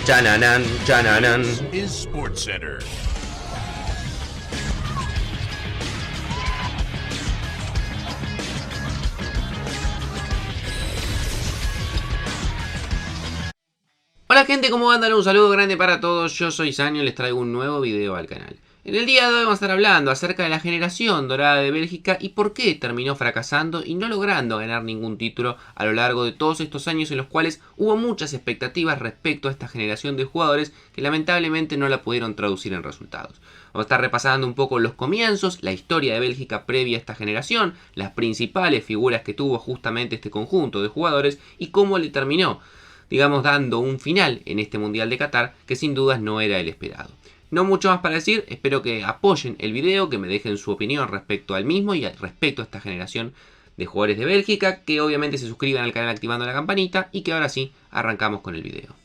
Chananan, chananan. Is SportsCenter. Hola gente, ¿cómo andan? Un saludo grande para todos, yo soy Sanio y les traigo un nuevo video al canal. En el día de hoy vamos a estar hablando acerca de la generación dorada de Bélgica y por qué terminó fracasando y no logrando ganar ningún título a lo largo de todos estos años en los cuales hubo muchas expectativas respecto a esta generación de jugadores que lamentablemente no la pudieron traducir en resultados. Vamos a estar repasando un poco los comienzos, la historia de Bélgica previa a esta generación, las principales figuras que tuvo justamente este conjunto de jugadores y cómo le terminó, digamos, dando un final en este Mundial de Qatar que sin dudas no era el esperado. No mucho más para decir, espero que apoyen el video, que me dejen su opinión respecto al mismo y respecto a esta generación de jugadores de Bélgica, que obviamente se suscriban al canal activando la campanita y que ahora sí arrancamos con el video.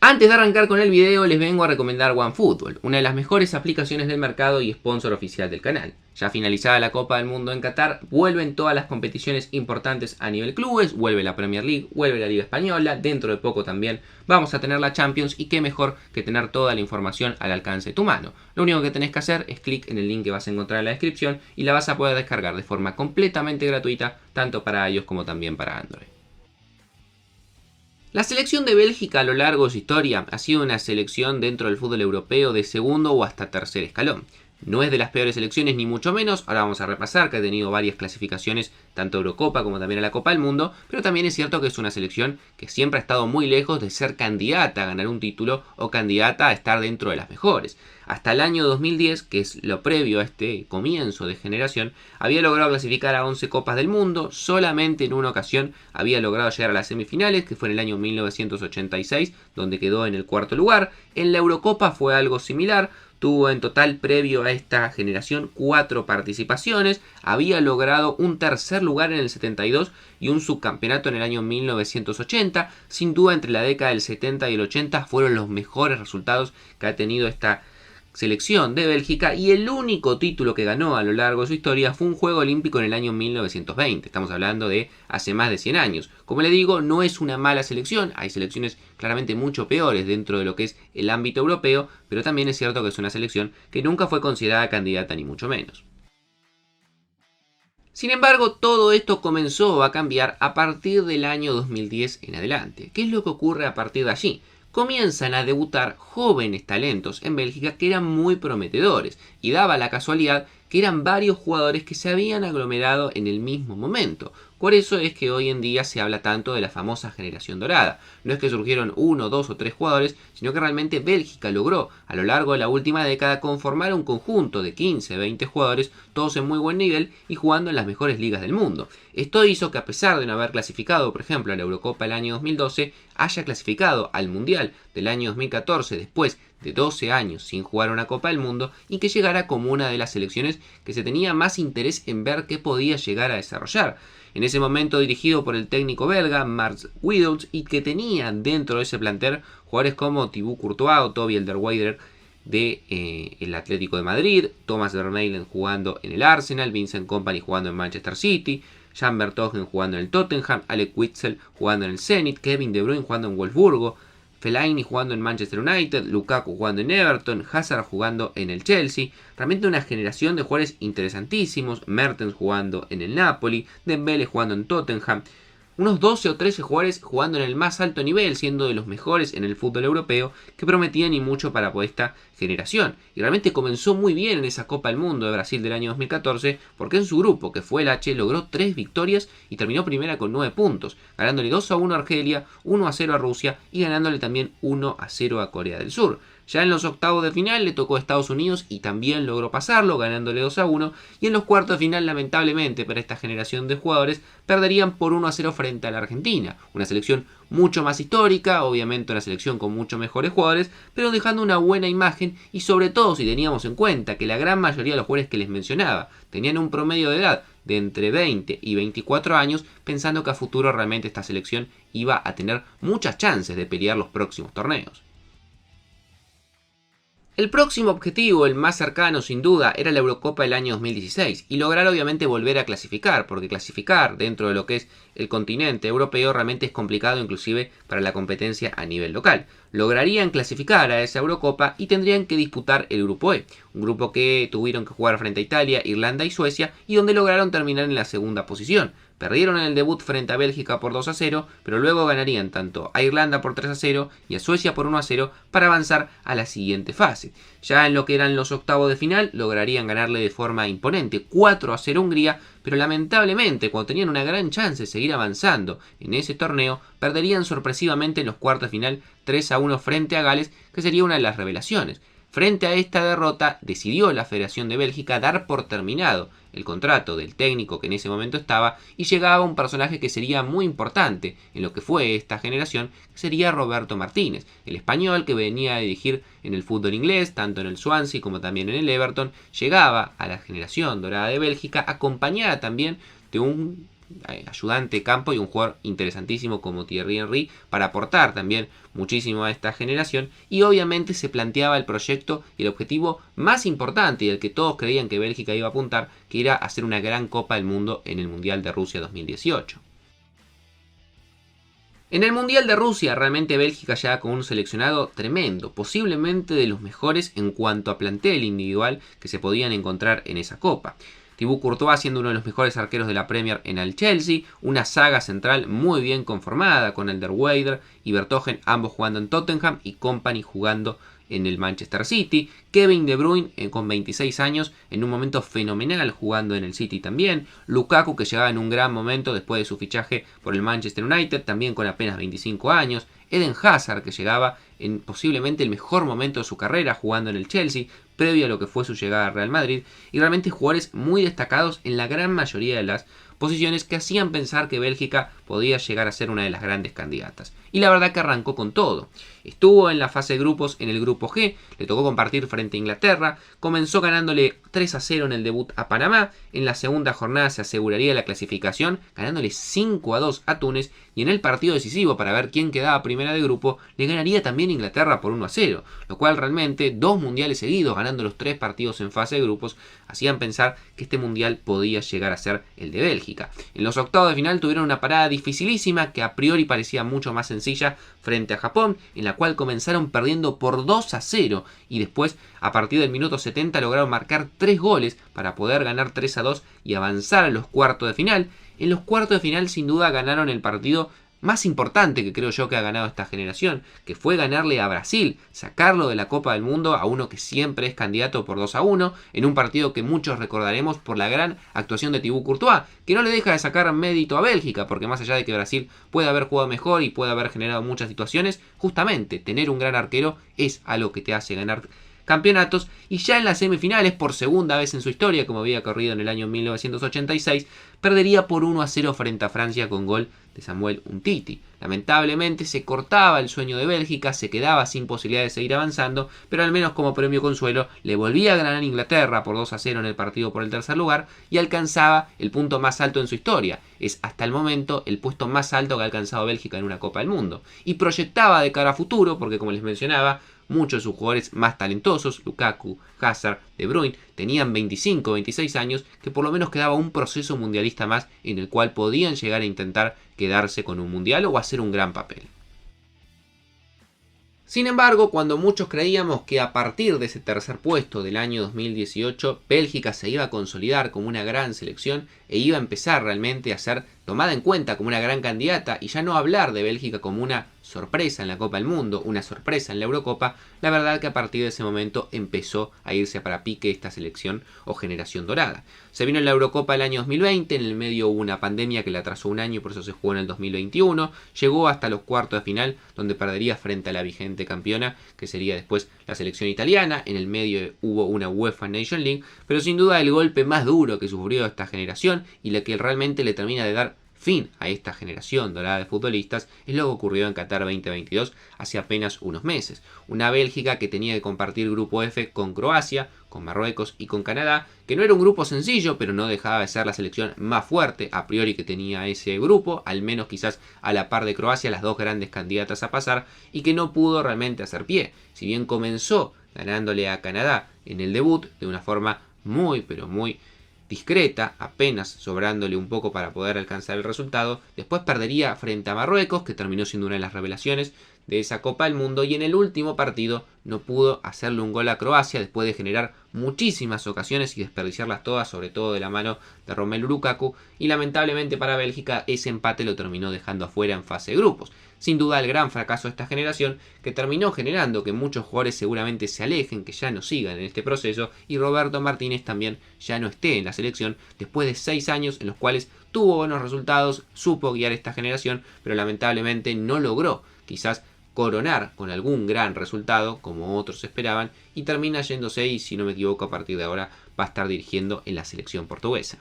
Antes de arrancar con el video les vengo a recomendar OneFootball, una de las mejores aplicaciones del mercado y sponsor oficial del canal. Ya finalizada la Copa del Mundo en Qatar, vuelven todas las competiciones importantes a nivel clubes, vuelve la Premier League, vuelve la Liga Española, dentro de poco también vamos a tener la Champions y qué mejor que tener toda la información al alcance de tu mano. Lo único que tenés que hacer es clic en el link que vas a encontrar en la descripción y la vas a poder descargar de forma completamente gratuita, tanto para iOS como también para Android. La selección de Bélgica a lo largo de su historia ha sido una selección dentro del fútbol europeo de segundo o hasta tercer escalón. No es de las peores selecciones ni mucho menos, ahora vamos a repasar que ha tenido varias clasificaciones tanto a Eurocopa como también a la Copa del Mundo, pero también es cierto que es una selección que siempre ha estado muy lejos de ser candidata a ganar un título o candidata a estar dentro de las mejores. Hasta el año 2010, que es lo previo a este comienzo de generación, había logrado clasificar a 11 Copas del Mundo, solamente en una ocasión había logrado llegar a las semifinales, que fue en el año 1986, donde quedó en el cuarto lugar. En la Eurocopa fue algo similar. Tuvo en total, previo a esta generación, 4 participaciones. Había logrado un tercer lugar en el 72 y un subcampeonato en el año 1980. Sin duda, entre la década del 70 y el 80 fueron los mejores resultados que ha tenido esta selección de Bélgica, y el único título que ganó a lo largo de su historia fue un juego olímpico en el año 1920. Estamos hablando de hace más de 100 años. Como le digo, no es una mala selección, hay selecciones claramente mucho peores dentro de lo que es el ámbito europeo, pero también es cierto que es una selección que nunca fue considerada candidata ni mucho menos. Sin embargo, todo esto comenzó a cambiar a partir del año 2010 en adelante. ¿Qué es lo que ocurre a partir de allí? Comienzan a debutar jóvenes talentos en Bélgica que eran muy prometedores, y daba la casualidad que eran varios jugadores que se habían aglomerado en el mismo momento. Por eso es que hoy en día se habla tanto de la famosa generación dorada. No es que surgieron 1, 2 o 3 jugadores, sino que realmente Bélgica logró a lo largo de la última década conformar un conjunto de 15, 20 jugadores, todos en muy buen nivel y jugando en las mejores ligas del mundo. Esto hizo que, a pesar de no haber clasificado, por ejemplo, a la Eurocopa del año 2012, haya clasificado al Mundial del año 2014 después de 12 años sin jugar una Copa del Mundo, y que llegara como una de las selecciones que se tenía más interés en ver qué podía llegar a desarrollar. En ese momento dirigido por el técnico belga Marc Widows, y que tenía dentro de ese plantel jugadores como Thibaut Courtois o Toby Alderweireld el Atlético de Madrid, Thomas Vermaelen jugando en el Arsenal, Vincent Kompany jugando en Manchester City, Jan Vertonghen jugando en el Tottenham, Alec Witsel jugando en el Zenit, Kevin De Bruyne jugando en Wolfsburgo, Fellaini jugando en Manchester United, Lukaku jugando en Everton, Hazard jugando en el Chelsea. Realmente una generación de jugadores interesantísimos. Mertens jugando en el Napoli, Dembele jugando en Tottenham. Unos 12 o 13 jugadores jugando en el más alto nivel, siendo de los mejores en el fútbol europeo, que prometían y mucho para esta generación. Y realmente comenzó muy bien en esa Copa del Mundo de Brasil del año 2014, porque en su grupo, que fue el H, logró 3 victorias y terminó primera con 9 puntos, ganándole 2-1 a Argelia, 1-0 a Rusia y ganándole también 1-0 a Corea del Sur. Ya en los octavos de final le tocó a Estados Unidos y también logró pasarlo, ganándole 2-1. Y en los cuartos de final, lamentablemente para esta generación de jugadores, perderían por 1-0 frente a la Argentina. Una selección mucho más histórica, obviamente una selección con muchos mejores jugadores, pero dejando una buena imagen, y sobre todo si teníamos en cuenta que la gran mayoría de los jugadores que les mencionaba tenían un promedio de edad de entre 20 y 24 años, pensando que a futuro realmente esta selección iba a tener muchas chances de pelear los próximos torneos. El próximo objetivo, el más cercano sin duda, era la Eurocopa del año 2016 y lograr obviamente volver a clasificar, porque clasificar dentro de lo que es el continente europeo realmente es complicado inclusive para la competencia a nivel local. Lograrían clasificar a esa Eurocopa y tendrían que disputar el grupo E, un grupo que tuvieron que jugar frente a Italia, Irlanda y Suecia y donde lograron terminar en la segunda posición. Perdieron en el debut frente a Bélgica por 2-0, pero luego ganarían tanto a Irlanda por 3-0 y a Suecia por 1-0 para avanzar a la siguiente fase. Ya en lo que eran los octavos de final, lograrían ganarle de forma imponente 4-0 a Hungría, pero lamentablemente cuando tenían una gran chance de seguir avanzando en ese torneo, perderían sorpresivamente en los cuartos de final 3-1 frente a Gales, que sería una de las revelaciones. Frente a esta derrota, decidió la Federación de Bélgica dar por terminado el contrato del técnico que en ese momento estaba y llegaba un personaje que sería muy importante en lo que fue esta generación, que sería Roberto Martínez, el español que venía a dirigir en el fútbol inglés, tanto en el Swansea como también en el Everton, llegaba a la generación dorada de Bélgica acompañada también de un ayudante de campo y un jugador interesantísimo como Thierry Henry para aportar también muchísimo a esta generación y obviamente se planteaba el proyecto y el objetivo más importante y el que todos creían que Bélgica iba a apuntar, que era hacer una gran Copa del Mundo en el Mundial de Rusia 2018. En el Mundial de Rusia realmente Bélgica llega con un seleccionado tremendo, posiblemente de los mejores en cuanto a plantel individual que se podían encontrar en esa Copa. Thibaut Courtois siendo uno de los mejores arqueros de la Premier en el Chelsea, una saga central muy bien conformada con Alderweireld y Vertonghen ambos jugando en Tottenham y Kompany jugando en el Manchester City, Kevin De Bruyne con 26 años en un momento fenomenal jugando en el City también, Lukaku que llegaba en un gran momento después de su fichaje por el Manchester United también con apenas 25 años, Eden Hazard que llegaba en posiblemente el mejor momento de su carrera jugando en el Chelsea previo a lo que fue su llegada al Real Madrid y realmente jugadores muy destacados en la gran mayoría de las posiciones que hacían pensar que Bélgica podía llegar a ser una de las grandes candidatas. Y la verdad que arrancó con todo. Estuvo en la fase de grupos en el grupo G, le tocó compartir frente a Inglaterra, comenzó ganándole 3-0 en el debut a Panamá, en la segunda jornada se aseguraría la clasificación ganándole 5-2 a Túnez y en el partido decisivo para ver quién quedaba primera de grupo le ganaría también Inglaterra por 1-0, lo cual realmente 2 mundiales seguidos ganando los 3 partidos en fase de grupos hacían pensar que este mundial podía llegar a ser el de Bélgica. En los octavos de final tuvieron una parada dificilísima que a priori parecía mucho más sencilla frente a Japón, en la cual comenzaron perdiendo por 2-0 y después a partir del minuto 70 lograron marcar 3 goles para poder ganar 3-2 y avanzar a los cuartos de final. En los cuartos de final sin duda ganaron el partido más importante que creo yo que ha ganado esta generación, que fue ganarle a Brasil, sacarlo de la Copa del Mundo a uno que siempre es candidato por 2-1, en un partido que muchos recordaremos por la gran actuación de Thibaut Courtois, que no le deja de sacar mérito a Bélgica, porque más allá de que Brasil puede haber jugado mejor y puede haber generado muchas situaciones, justamente tener un gran arquero es algo que te hace ganar campeonatos y ya en las semifinales, por segunda vez en su historia, como había corrido en el año 1986, perdería por 1-0 frente a Francia con gol de Samuel Umtiti. Lamentablemente se cortaba el sueño de Bélgica, se quedaba sin posibilidad de seguir avanzando, pero al menos como premio consuelo le volvía a ganar Inglaterra por 2-0 en el partido por el tercer lugar y alcanzaba el punto más alto en su historia. Es hasta el momento el puesto más alto que ha alcanzado Bélgica en una Copa del Mundo. Y proyectaba de cara a futuro, porque como les mencionaba, muchos de sus jugadores más talentosos, Lukaku, Hazard, De Bruyne, tenían 25 26 años, que por lo menos quedaba un proceso mundialista más en el cual podían llegar a intentar quedarse con un mundial o hacer un gran papel. Sin embargo, cuando muchos creíamos que a partir de ese tercer puesto del año 2018, Bélgica se iba a consolidar como una gran selección e iba a empezar realmente a ser tomada en cuenta como una gran candidata y ya no hablar de Bélgica como una sorpresa en la Copa del Mundo, una sorpresa en la Eurocopa, la verdad que a partir de ese momento empezó a irse para pique esta selección o generación dorada. Se vino en la Eurocopa el año 2020, en el medio hubo una pandemia que la atrasó un año y por eso se jugó en el 2021, llegó hasta los cuartos de final donde perdería frente a la vigente campeona que sería después la selección italiana, en el medio hubo una UEFA Nation League, pero sin duda el golpe más duro que sufrió esta generación y la que realmente le termina de dar fin a esta generación dorada de futbolistas es lo que ocurrió en Qatar 2022 hace apenas unos meses. Una Bélgica que tenía que compartir grupo F con Croacia, con Marruecos y con Canadá, que no era un grupo sencillo, pero no dejaba de ser la selección más fuerte a priori que tenía ese grupo, al menos quizás a la par de Croacia, las dos grandes candidatas a pasar, y que no pudo realmente hacer pie. Si bien comenzó ganándole a Canadá en el debut de una forma muy pero muy discreta, apenas sobrándole un poco para poder alcanzar el resultado. Después perdería frente a Marruecos, que terminó siendo una de las revelaciones de esa Copa del Mundo, y en el último partido no pudo hacerle un gol a Croacia después de generar muchísimas ocasiones y desperdiciarlas todas, sobre todo de la mano de Romelu Lukaku, y lamentablemente para Bélgica ese empate lo terminó dejando afuera en fase de grupos. Sin duda el gran fracaso de esta generación, que terminó generando que muchos jugadores seguramente se alejen, que ya no sigan en este proceso, y Roberto Martínez también ya no esté en la selección después de 6 años en los cuales tuvo buenos resultados, supo guiar esta generación, pero lamentablemente no logró quizás coronar con algún gran resultado como otros esperaban, y termina yéndose, y si no me equivoco a partir de ahora va a estar dirigiendo en la selección portuguesa.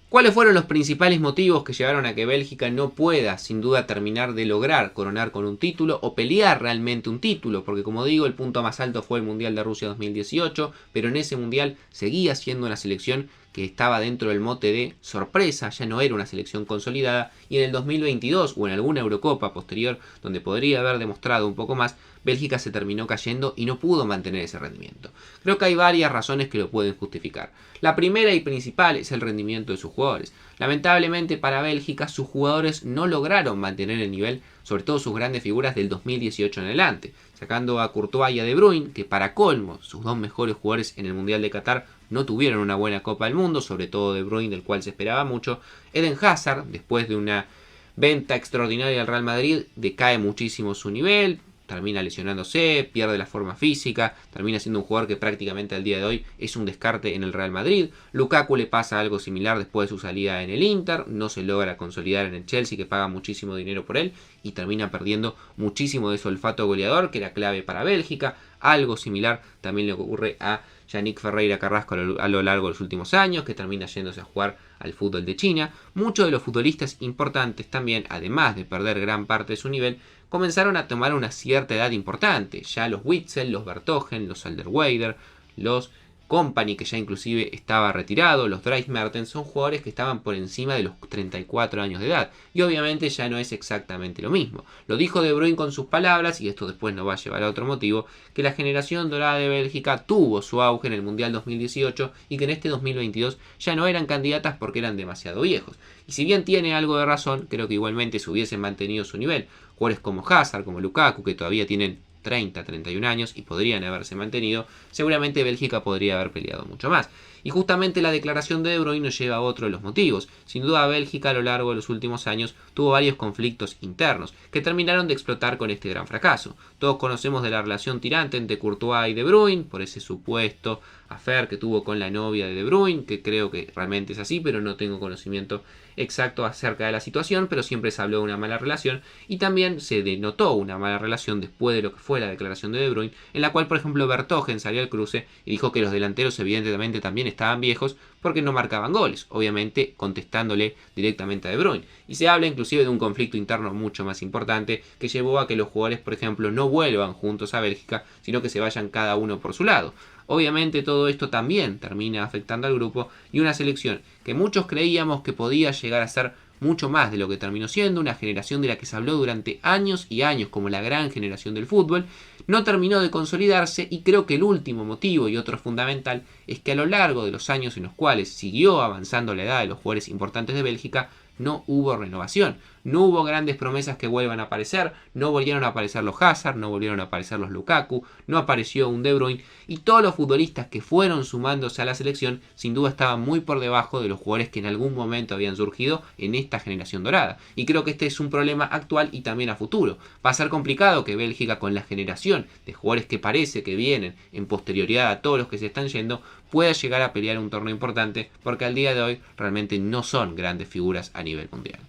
¿Cuáles fueron los principales motivos que llevaron a que Bélgica no pueda, sin duda, terminar de lograr coronar con un título o pelear realmente un título? Porque como digo, el punto más alto fue el Mundial de Rusia 2018, pero en ese Mundial seguía siendo una selección que estaba dentro del mote de sorpresa, ya no era una selección consolidada, y en el 2022 o en alguna Eurocopa posterior, donde podría haber demostrado un poco más, Bélgica se terminó cayendo y no pudo mantener ese rendimiento. Creo que hay varias razones que lo pueden justificar. La primera y principal es el rendimiento de sus jugadores. Lamentablemente para Bélgica sus jugadores no lograron mantener el nivel, sobre todo sus grandes figuras del 2018 en adelante, sacando a Courtois y a De Bruyne, que para colmo sus dos mejores jugadores en el Mundial de Qatar no tuvieron una buena Copa del Mundo, sobre todo De Bruyne, del cual se esperaba mucho. Eden Hazard, después de una venta extraordinaria al Real Madrid, decae muchísimo su nivel, termina lesionándose, pierde la forma física, termina siendo un jugador que prácticamente al día de hoy es un descarte en el Real Madrid. Lukaku le pasa algo similar después de su salida en el Inter, no se logra consolidar en el Chelsea, que paga muchísimo dinero por él, y termina perdiendo muchísimo de su olfato goleador, que era clave para Bélgica. Algo similar también le ocurre a Yannick Ferreira Carrasco a lo largo de los últimos años, que termina yéndose a jugar al fútbol de China. Muchos de los futbolistas importantes también, además de perder gran parte de su nivel, comenzaron a tomar una cierta edad importante. Ya los Witsel, los Vertonghen, los Alderweireld, los Company, que ya inclusive estaba retirado, los Dries Mertens, son jugadores que estaban por encima de los 34 años de edad. Y obviamente ya no es exactamente lo mismo. Lo dijo De Bruyne con sus palabras, y esto después nos va a llevar a otro motivo, que la generación dorada de Bélgica tuvo su auge en el Mundial 2018 y que en este 2022 ya no eran candidatas porque eran demasiado viejos. Y si bien tiene algo de razón, creo que igualmente se hubiesen mantenido su nivel. Jugadores como Hazard, como Lukaku, que todavía tienen 30, 31 años y podrían haberse mantenido, seguramente Bélgica podría haber peleado mucho más. Y justamente la declaración de De Bruyne nos lleva a otro de los motivos. Sin duda Bélgica a lo largo de los últimos años tuvo varios conflictos internos que terminaron de explotar con este gran fracaso. Todos conocemos de la relación tirante entre Courtois y De Bruyne, por ese supuesto affair que tuvo con la novia de De Bruyne, que creo que realmente es así, pero no tengo conocimiento exacto acerca de la situación, pero siempre se habló de una mala relación, y también se denotó una mala relación después de lo que fue la declaración de De Bruyne, en la cual por ejemplo Vertonghen salió al cruce y dijo que los delanteros evidentemente también estaban viejos porque no marcaban goles, obviamente contestándole directamente a De Bruyne. Y se habla inclusive de un conflicto interno mucho más importante que llevó a que los jugadores, por ejemplo, no vuelvan juntos a Bélgica, sino que se vayan cada uno por su lado. Obviamente todo esto también termina afectando al grupo, y una selección que muchos creíamos que podía llegar a ser mucho más de lo que terminó siendo, una generación de la que se habló durante años y años como la gran generación del fútbol, no terminó de consolidarse. Y creo que el último motivo, y otro fundamental, es que a lo largo de los años en los cuales siguió avanzando la edad de los jugadores importantes de Bélgica, no hubo renovación, no hubo grandes promesas que vuelvan a aparecer, no volvieron a aparecer los Hazard, no volvieron a aparecer los Lukaku, no apareció un De Bruyne, y todos los futbolistas que fueron sumándose a la selección sin duda estaban muy por debajo de los jugadores que en algún momento habían surgido en esta generación dorada. Y creo que este es un problema actual y también a futuro. Va a ser complicado que Bélgica, con la generación de jugadores que parece que vienen en posterioridad a todos los que se están yendo, pueda llegar a pelear un torneo importante, porque al día de hoy realmente no son grandes figuras a nivel mundial.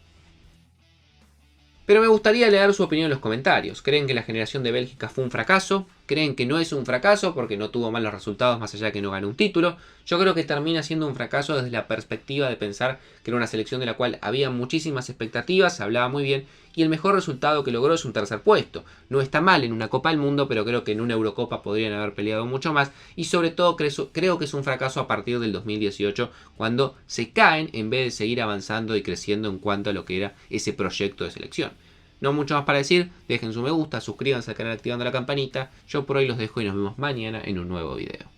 Pero me gustaría leer su opinión en los comentarios. ¿Creen que la generación de Bélgica fue un fracaso? ¿Creen que no es un fracaso porque no tuvo malos resultados más allá de que no ganó un título? Yo creo que termina siendo un fracaso desde la perspectiva de pensar que era una selección de la cual había muchísimas expectativas, se hablaba muy bien, y el mejor resultado que logró es un tercer puesto. No está mal en una Copa del Mundo, pero creo que en una Eurocopa podrían haber peleado mucho más, y sobre todo creo que es un fracaso a partir del 2018, cuando se caen en vez de seguir avanzando y creciendo en cuanto a lo que era ese proyecto de selección. No mucho más para decir, dejen su me gusta, suscríbanse al canal activando la campanita. Yo por hoy los dejo y nos vemos mañana en un nuevo video.